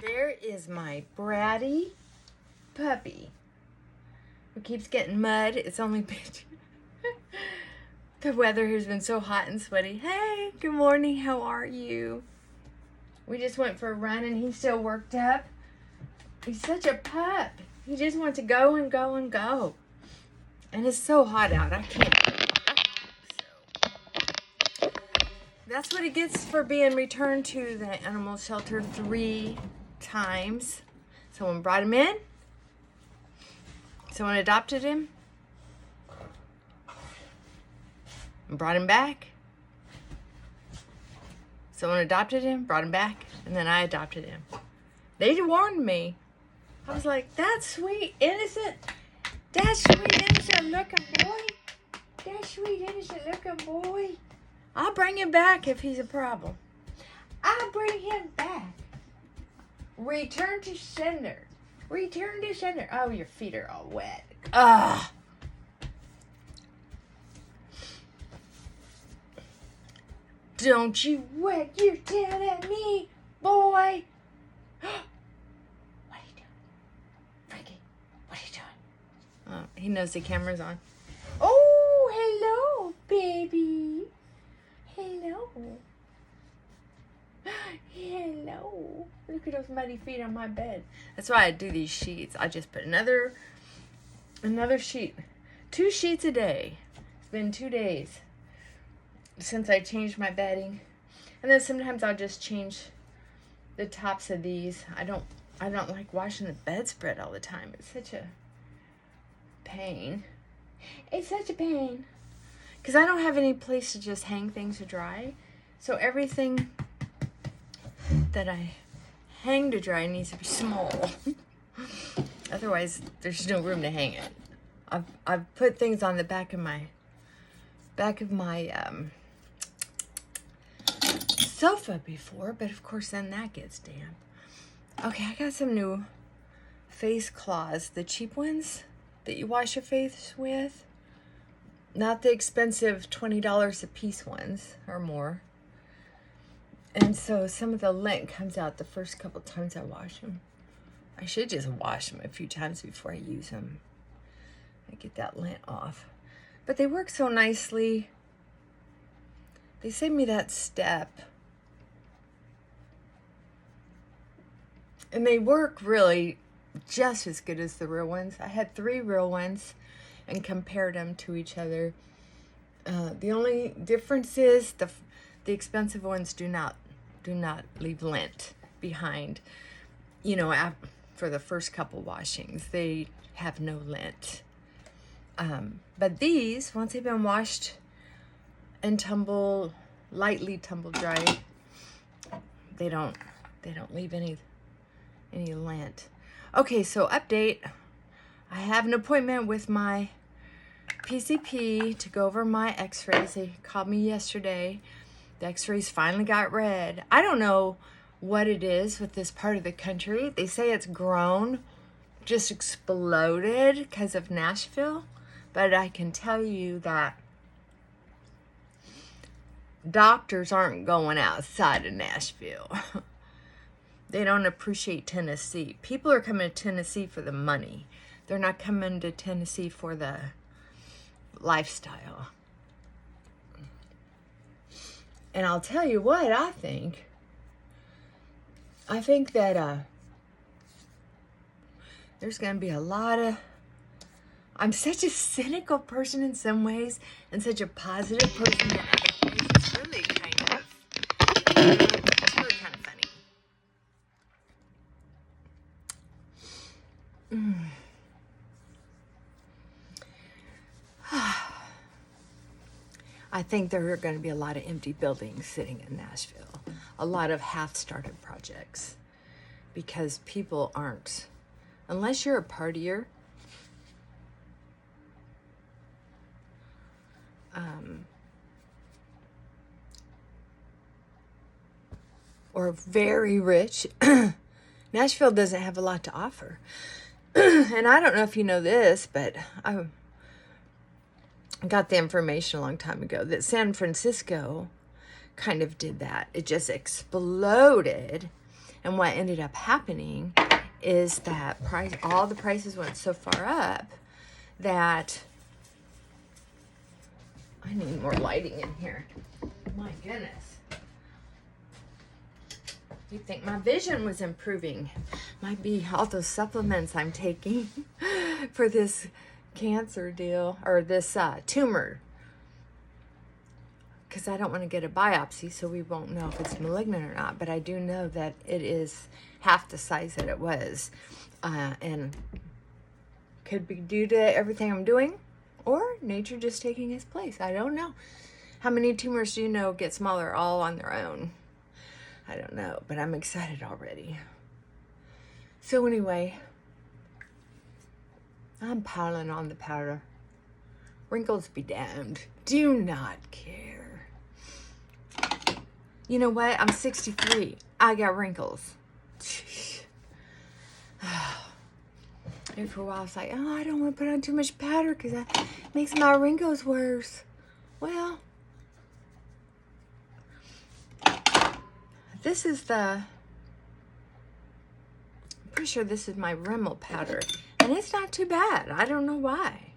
There is my bratty puppy who keeps getting mud. It's only been the weather has been so hot and sweaty. Hey, good morning. How are you? We just went for a run and he's still worked up. He's such a pup. He just wants to go and go and go. And it's so hot out. I can't. So that's what he gets for being returned to the animal shelter 3 times. Someone brought him in. Someone adopted him. And brought him back. Someone adopted him, brought him back, and then I adopted him. They warned me. I was like, that's sweet, innocent. That's sweet, innocent looking boy. That sweet, innocent looking boy. I'll bring him back if he's a problem. I'll bring him back. Return to sender. Return to sender. Oh, your feet are all wet. Ugh. Don't you wet your tail at me, boy. What are you doing? Frankie, what are you doing? Oh, he knows the camera's on. Oh, hello, baby. Hello. Hello. Look at those muddy feet on my bed. That's why I do these sheets. I just put another sheet. 2 sheets a day. It's been 2 days since I changed my bedding. And then sometimes I'll just change the tops of these. I don't like washing the bedspread all the time. It's such a pain. It's such a pain. Because I don't have any place to just hang things to dry. So everything that I hang to dry needs to be small. Otherwise, there's no room to hang it. I've put things on the back of my sofa before, but of course then that gets damp. Okay, I got some new face cloths, the cheap ones that you wash your face with, not the expensive $20 a piece ones or more. And so some of the lint comes out the first couple times I wash them. I should just wash them a few times before I use them. I get that lint off. But they work so nicely. They save me that step. And they work really just as good as the real ones. I had 3 real ones and compared them to each other. The only difference is the expensive ones do not leave lint behind. You know, for the first couple washings, they have no lint. But these, once they've been washed and lightly tumble dry, they don't leave any lint. Okay, so update. I have an appointment with my PCP to go over my x-rays. They called me yesterday. The x-rays finally got read. I don't know what it is with this part of the country. They say it's grown, just exploded because of Nashville. But I can tell you that doctors aren't going outside of Nashville. They don't appreciate Tennessee. People are coming to Tennessee for the money. They're not coming to Tennessee for the lifestyle. And I'll tell you what I think. I think that there's going to be a lot of... I'm such a cynical person in some ways and such a positive person in other ways. It's really kind of funny. I think there are going to be a lot of empty buildings sitting in Nashville. A lot of half-started projects. Because people aren't... Unless you're a partier... or very rich, Nashville doesn't have a lot to offer. And I don't know if you know this, but I got the information a long time ago that San Francisco kind of did that. It just exploded And what ended up happening is that all the prices went so far up that I need more lighting in here. My goodness. You'd think my vision was improving. Might be all those supplements I'm taking for this cancer deal, or this tumor. Because I don't want to get a biopsy, so we won't know if it's malignant or not. But I do know that it is half the size that it was. And could be due to everything I'm doing, or nature just taking its place. I don't know. How many tumors do you know get smaller all on their own? I don't know, but I'm excited already. So anyway, I'm piling on the powder. Wrinkles be damned. Do not care. You know what? I'm 63. I got wrinkles. And for a while, I was like, oh, I don't want to put on too much powder because that makes my wrinkles worse. Well, this is I'm pretty sure this is my Rimmel powder. And it's not too bad. I don't know why.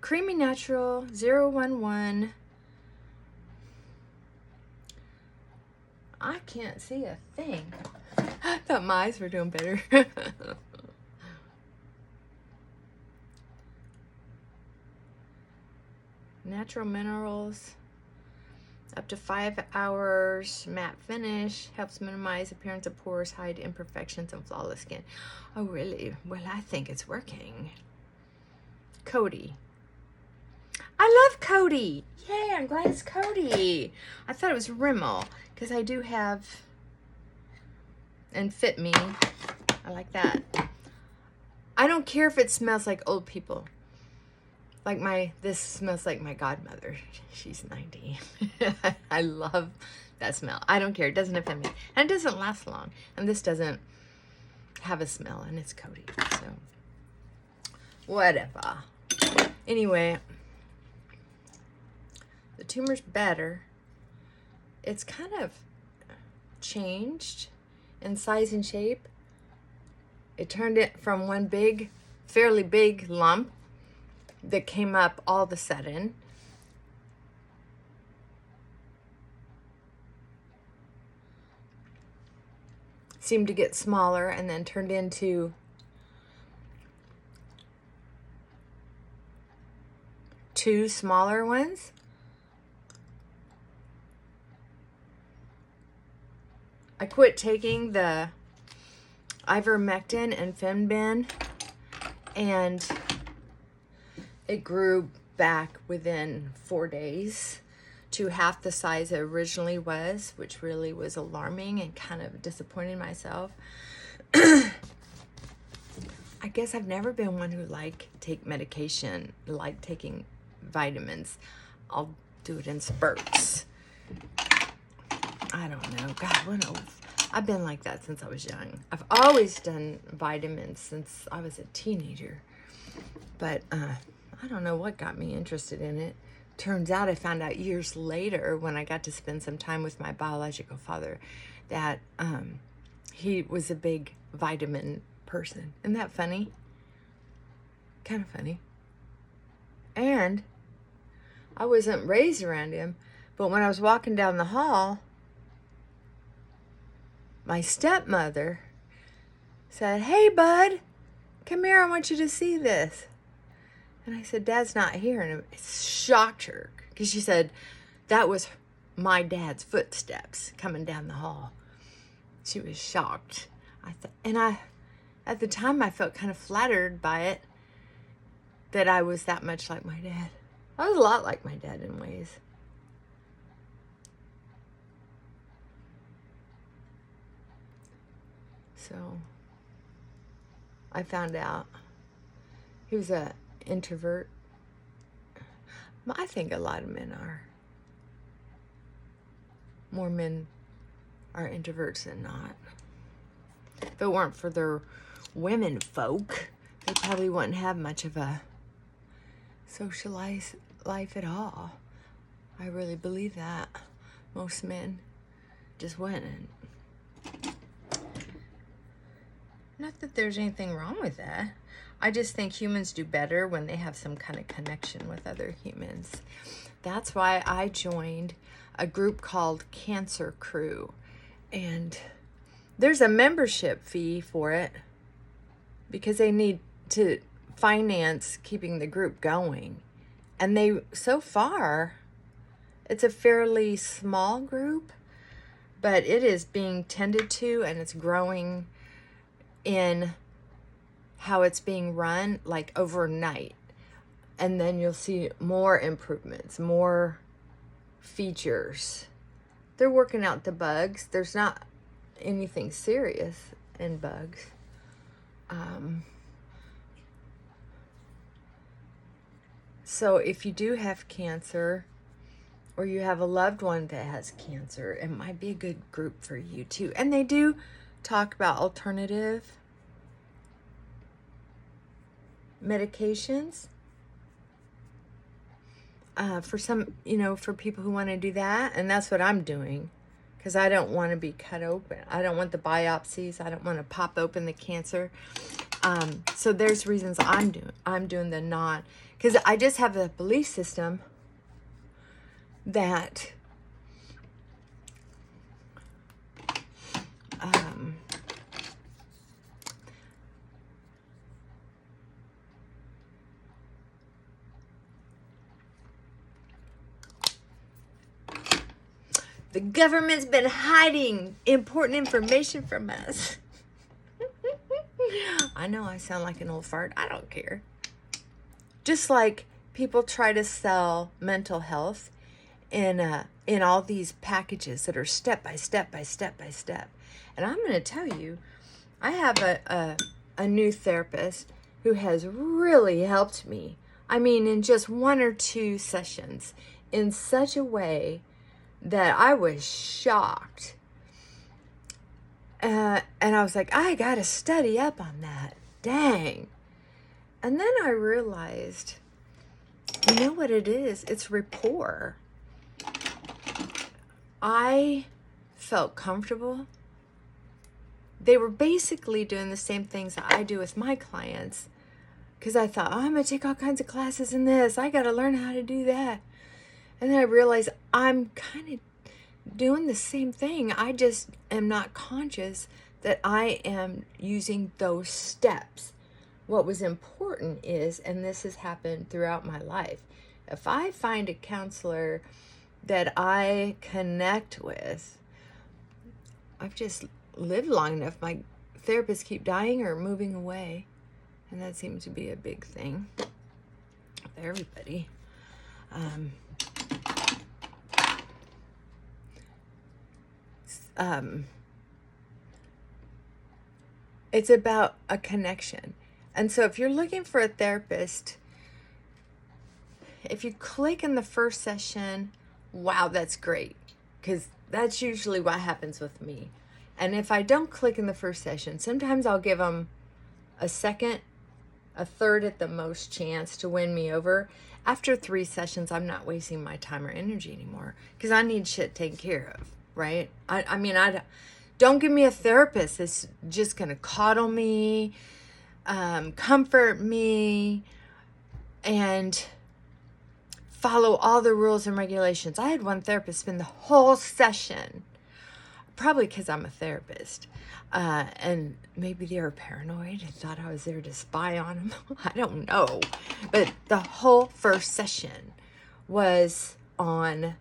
Creamy Natural 011. I can't see a thing. I thought my eyes were doing better. Natural minerals, up to 5 hours, matte finish, helps minimize appearance of pores, hide imperfections, and flawless skin. Oh, really? Well, I think it's working. Coty. I love Coty. Yay, I'm glad it's Coty. I thought it was Rimmel, because I do have, and Fit Me. I like that. I don't care if it smells like old people. Like this smells like my godmother. She's 90. I love that smell. I don't care. It doesn't offend me. And it doesn't last long. And this doesn't have a smell. And it's Coty. So, whatever. Anyway, the tumor's better. It's kind of changed in size and shape. It turned it from one big, fairly big lump that came up all of a sudden. Seemed to get smaller and then turned into two smaller ones. I quit taking the ivermectin and Fenbid, and it grew back within 4 days to half the size it originally was, which really was alarming and kind of disappointing myself. I guess I've never been one who take medication, like taking vitamins. I'll do it in spurts. I don't know. God, I've been like that since I was young. I've always done vitamins since I was a teenager. But I don't know what got me interested in it. Turns out I found out years later when I got to spend some time with my biological father that he was a big vitamin person. Isn't that funny? Kind of funny. And I wasn't raised around him, but when I was walking down the hall, my stepmother said, "Hey, bud, come here, I want you to see this." And I said, "Dad's not here." And it shocked her because she said that was my dad's footsteps coming down the hall. She was shocked. At the time, I felt kind of flattered by it that I was that much like my dad. I was a lot like my dad in ways. So I found out he was an introvert. I think a lot of men are. More men are introverts than not. If it weren't for their women folk, they probably wouldn't have much of a socialized life at all. I really believe that. Most men just wouldn't. Not that there's anything wrong with that. I just think humans do better when they have some kind of connection with other humans. That's why I joined a group called Cancer Crew. And there's a membership fee for it because they need to finance keeping the group going. And they, so far, it's a fairly small group, but it is being tended to and it's growing in how it's being run like overnight. And then you'll see more improvements, more features. They're working out the bugs. There's not anything serious in bugs. So if you do have cancer or you have a loved one that has cancer, it might be a good group for you too. And they do talk about alternative medications for some, for people who want to do that. And that's what I'm doing because I don't want to be cut open. I don't want the biopsies. I don't want to pop open the cancer. So there's reasons I'm doing the non, because I just have a belief system that the government's been hiding important information from us. I know I sound like an old fart. I don't care. Just like people try to sell mental health in all these packages that are step by step by step by step. And I'm going to tell you, I have a new therapist who has really helped me. I mean, in just 1 or 2 sessions, in such a way that I was shocked. And I was like, I got to study up on that. Dang. And then I realized, you know what it is? It's rapport. I felt comfortable. They were basically doing the same things that I do with my clients. Because I thought, I'm going to take all kinds of classes in this. I got to learn how to do that. And then I realized I'm kind of doing the same thing. I just am not conscious that I am using those steps. What was important is, and this has happened throughout my life, if I find a counselor that I connect with, I've just lived long enough. My therapists keep dying or moving away. And that seems to be a big thing with everybody. It's about a connection. And so if you're looking for a therapist, if you click in the first session, wow, that's great. Because that's usually what happens with me. And if I don't click in the first session, sometimes I'll give them a second, a third at the most chance to win me over. After 3 sessions, I'm not wasting my time or energy anymore because I need shit taken care of, right? I mean, don't give me a therapist that's just going to coddle me, comfort me, and follow all the rules and regulations. I had one therapist spend the whole session, probably because I'm a therapist, and maybe they were paranoid and thought I was there to spy on them. I don't know. But the whole first session was on,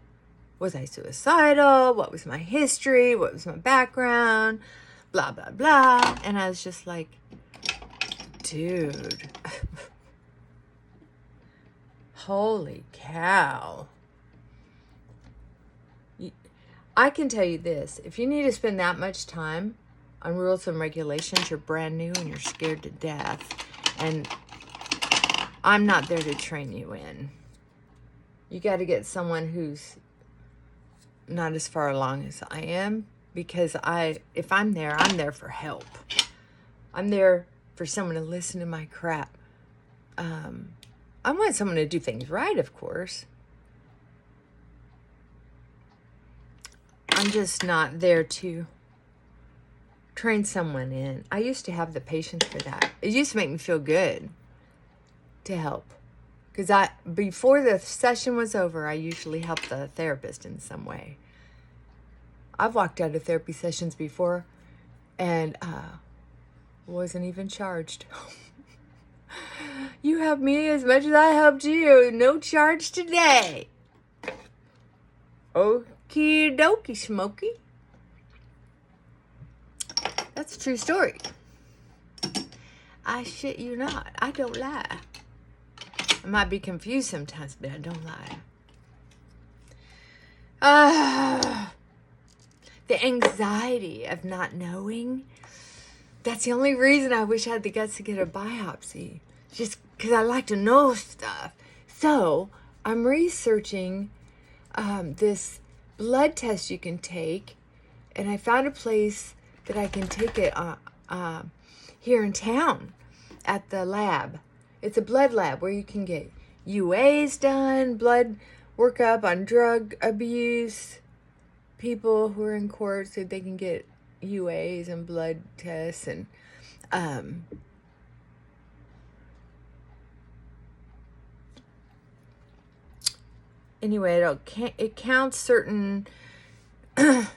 was I suicidal? What was my history? What was my background? Blah, blah, blah. And I was just like, dude, holy cow. I can tell you this, if you need to spend that much time on rules and regulations, you're brand new and you're scared to death. And I'm not there to train you in. You got to get someone who's not as far along as I am, because if I'm there for help. I'm there for someone to listen to my crap. I want someone to do things right, of course. I'm just not there to train someone in. I used to have the patience for that. It used to make me feel good to help. Because before the session was over, I usually helped the therapist in some way. I've walked out of therapy sessions before and wasn't even charged. You helped me as much as I helped you. No charge today. Okie dokie, Smokey. That's a true story. I shit you not. I don't lie. I might be confused sometimes, but I don't lie. The anxiety of not knowing. That's the only reason I wish I had the guts to get a biopsy. Just because I like to know stuff. So, I'm researching this blood test you can take. And I found a place that I can take it here in town at the lab. It's a blood lab where you can get UAs done, blood workup on drug abuse. People who are in court so they can get UAs and blood tests and anyway, it counts certain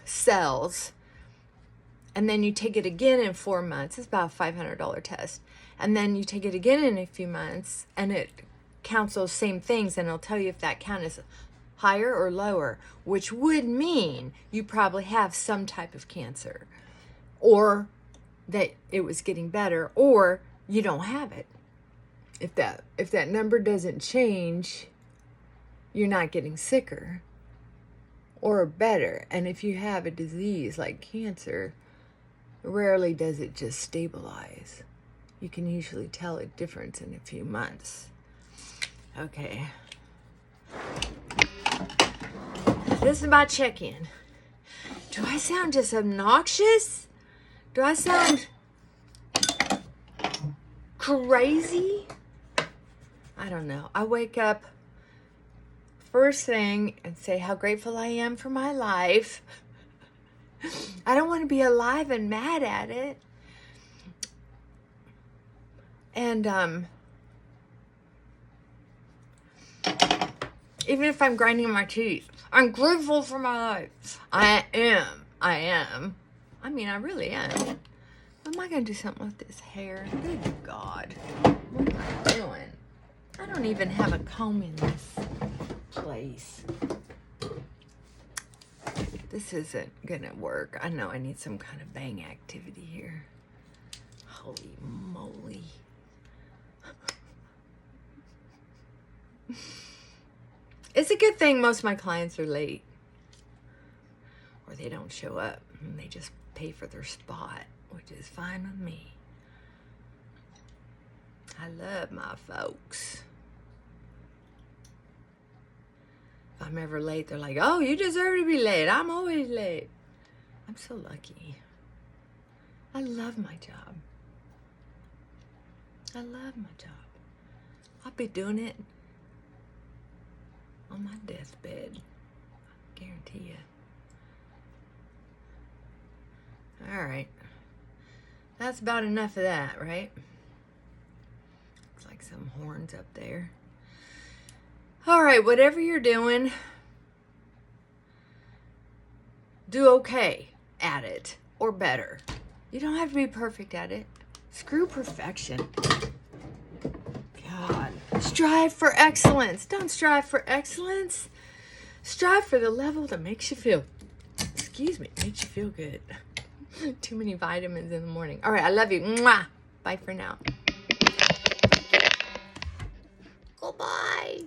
cells, and then you take it again in 4 months. It's about a $500 test. And then you take it again in a few months, and it counts those same things, and it'll tell you if that count is higher or lower, which would mean you probably have some type of cancer, or that it was getting better, or you don't have it. If that number doesn't change, you're not getting sicker or better. And if you have a disease like cancer, rarely does it just stabilize. You can usually tell a difference in a few months. Okay. This is my check-in. Do I sound just obnoxious? Do I sound crazy? I don't know. I wake up first thing and say how grateful I am for my life. I don't want to be alive and mad at it. And even if I'm grinding my teeth, I'm grateful for my life. I am. I mean, I really am. Am I going to do something with this hair? Good God. What am I doing? I don't even have a comb in this place. This isn't going to work. I know I need some kind of bang activity here. Holy moly. It's a good thing most of my clients are late. Or they don't show up. And they just pay for their spot, which is fine with me. I love my folks. If I'm ever late, they're like, oh, you deserve to be late. I'm always late. I'm so lucky. I love my job. I love my job. I'll be doing it on my deathbed. I guarantee you. All right. That's about enough of that, right? Looks like some horns up there. All right, whatever you're doing, do okay at it or better. You don't have to be perfect at it. Screw perfection. God. Strive for excellence. Don't strive for excellence. Strive for the level that makes you feel, makes you feel good. Too many vitamins in the morning. All right, I love you. Mwah. Bye for now. Goodbye.